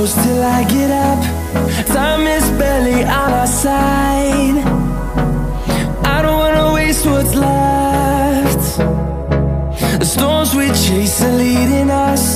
close till I get up. Time is barely on our side. I don't wanna waste what's left. The storms we chase are leading us.